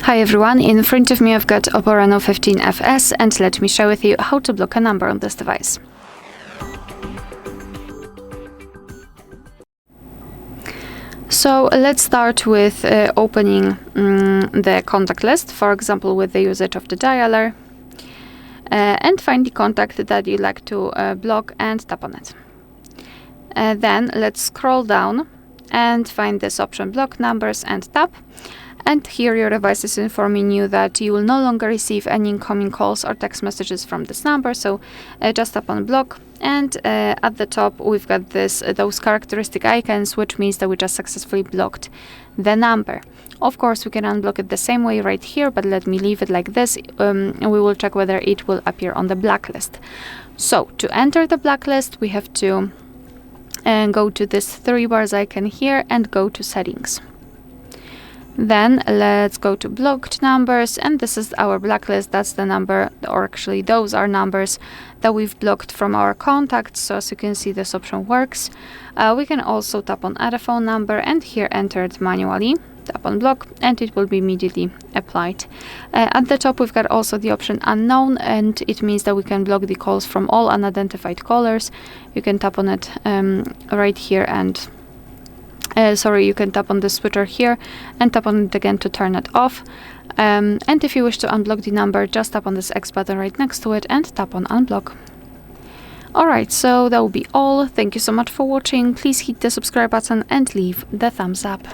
Hi everyone, in front of me I've got OPPO Reno15 FS and let me share with you how to block a number on this device. So let's start with opening the contact list, for example with the usage of the dialer, and find the contact that you'd like to block and tap on it. Then let's scroll down and find this option block numbers and tap. And here your device is informing you that you will no longer receive any incoming calls or text messages from this number. So just tap on block, and at the top we've got those characteristic icons, which means that we just successfully blocked the number. Of course, we can unblock it the same way right here, but let me leave it like this. And we will check whether it will appear on the blacklist. So to enter the blacklist, we have to go to this three bars icon here and go to settings. Then let's go to blocked numbers, and this is our blacklist. That's the number, or actually those are numbers that we've blocked from our contacts. So as you can see, this option works. We can also tap on add a phone number and here enter it manually. Tap on block and it will be immediately applied. At the top we've got also the option unknown, and it means that we can block the calls from all unidentified callers. You can tap on it right here and you can tap on the switcher here and tap on it again to turn it off. And if you wish to unblock the number, just tap on this X button right next to it and tap on unblock. Alright, so that will be all. Thank you so much for watching. Please hit the subscribe button and leave the thumbs up.